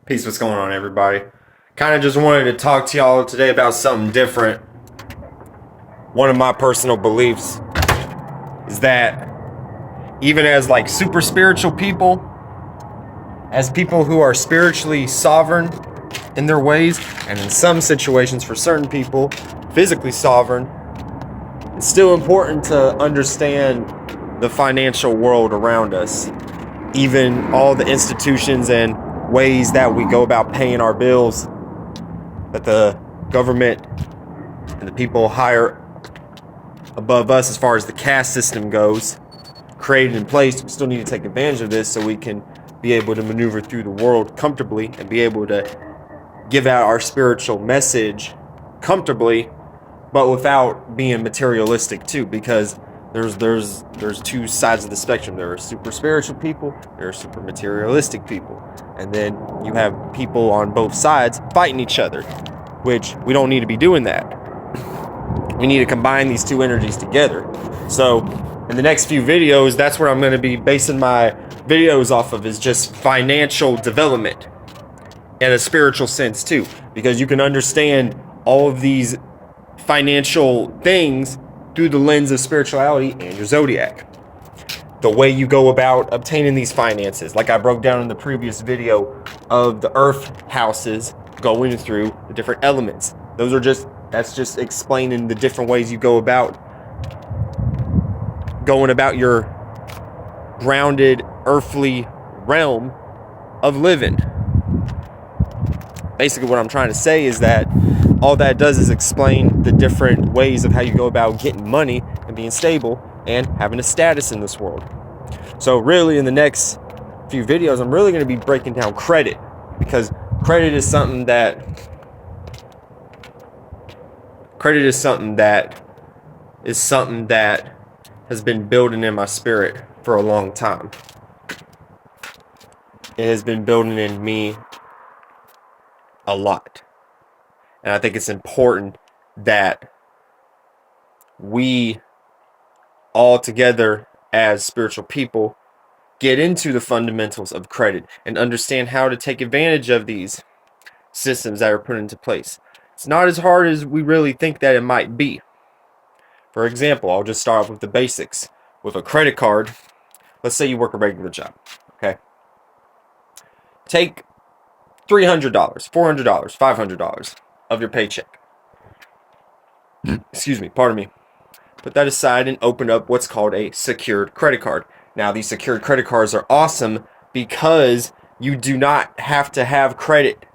Peace, what's going on, everybody? Kind of just wanted to talk to y'all today about something different. One of my personal beliefs is that even as like super spiritual people, as people who are spiritually sovereign in their ways, and in some situations for certain people, physically sovereign, it's still important to understand the financial world around us. Even all the institutions and ways that we go about paying our bills, that the government and the people higher above us as far as the caste system goes, created in place. We still need to take advantage of this so we can be able to maneuver through the world comfortably and be able to give out our spiritual message comfortably, but without being materialistic too, because there's two sides of the spectrum. There are super spiritual people, there are super materialistic people, and then you have people on both sides fighting each other, which we don't need to be doing that. We need to combine these two energies together. So in the next few videos, that's where I'm going to be basing my videos off of, is just financial development in a spiritual sense too, because you can understand all of these financial things through the lens of spirituality and your zodiac. The way you go about obtaining these finances, like I broke down in the previous video of the earth houses going through the different elements. That's just explaining the different ways you go about going about your grounded earthly realm of living. Basically what I'm trying to say is that all that does is explain the different ways of how you go about getting money and being stable and having a status in this world. So really in the next few videos, I'm really going to be breaking down credit, because credit is something that has been building in my spirit for a long time. It has been building in me a lot. And I think it's important that we all together as spiritual people get into the fundamentals of credit and understand how to take advantage of these systems that are put into place. It's not as hard as we really think that it might be. For example, I'll just start off with the basics. With a credit card, let's say you work a regular job, okay? Take $300, $400, $500 of your paycheck. Excuse me, pardon me. Put that aside and open up what's called a secured credit card. Now, these secured credit cards are awesome because you do not have to have credit,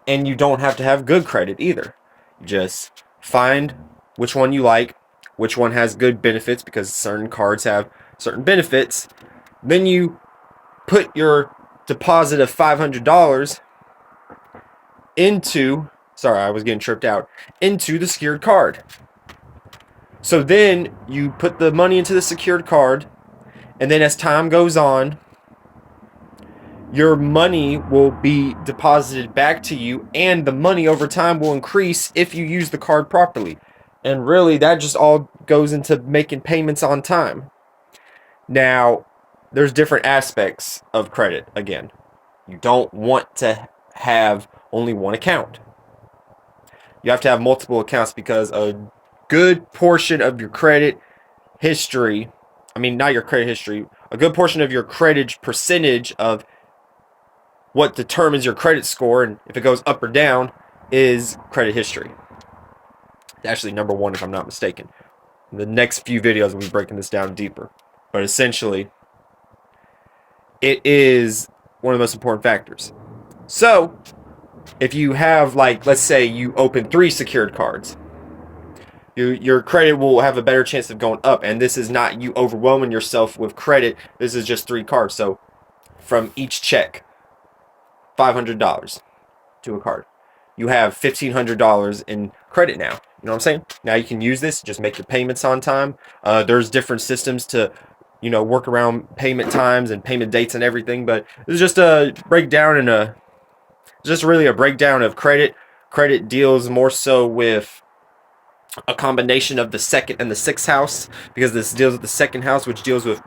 and you don't have to have good credit either. You just find which one you like, which one has good benefits, because certain cards have certain benefits. Then you put your deposit of $500 into the secured card. So then you put the money into the secured card, and then as time goes on, your money will be deposited back to you, and the money over time will increase if you use the card properly. And really, that just all goes into making payments on time. Now, there's different aspects of credit. Again, you don't want to have only one account. You have to have multiple accounts, because a good portion of your credit history, a good portion of your credit percentage of what determines your credit score, and if it goes up or down, is credit history. It's actually number one, if I'm not mistaken. In the next few videos, we'll be breaking this down deeper. But essentially, it is one of the most important factors. So, if you have, like, let's say you open 3 secured cards, your credit will have a better chance of going up. And this is not you overwhelming yourself with credit. This is just 3 cards. So, from each check, $500 to a card. You have $1,500 in credit now. You know what I'm saying? Now you can use this, just make your payments on time. There's different systems to, work around payment times and payment dates and everything. But this is just a breakdown really a breakdown of credit. Credit deals more so with a combination of the second and the sixth house, because this deals with the second house, which deals with,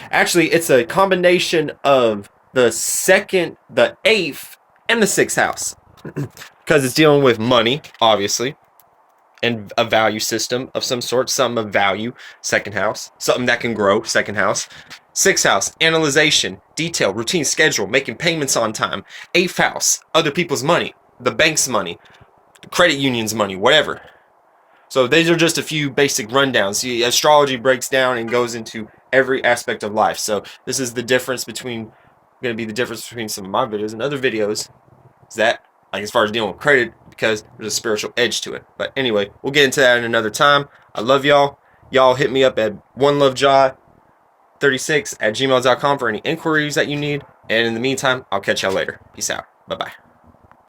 actually, it's a combination of the second, the eighth, and the 6th house. Because it's dealing with money, obviously, and a value system of some sort, something of value, 2nd house, something that can grow, 2nd house. 6th house, analyzation, detail, routine, schedule, making payments on time. 8th house, other people's money, the bank's money, the credit union's money, whatever. So these are just a few basic rundowns. See, astrology breaks down and goes into every aspect of life. So this is the difference between, going to be the difference between some of my videos and other videos. Is that, like, as far as dealing with credit, because there's a spiritual edge to it. But anyway, we'll get into that in another time. I love y'all. Y'all hit me up at onelovejaw36@gmail.com for any inquiries that you need. And in the meantime, I'll catch y'all later. Peace out. Bye-bye.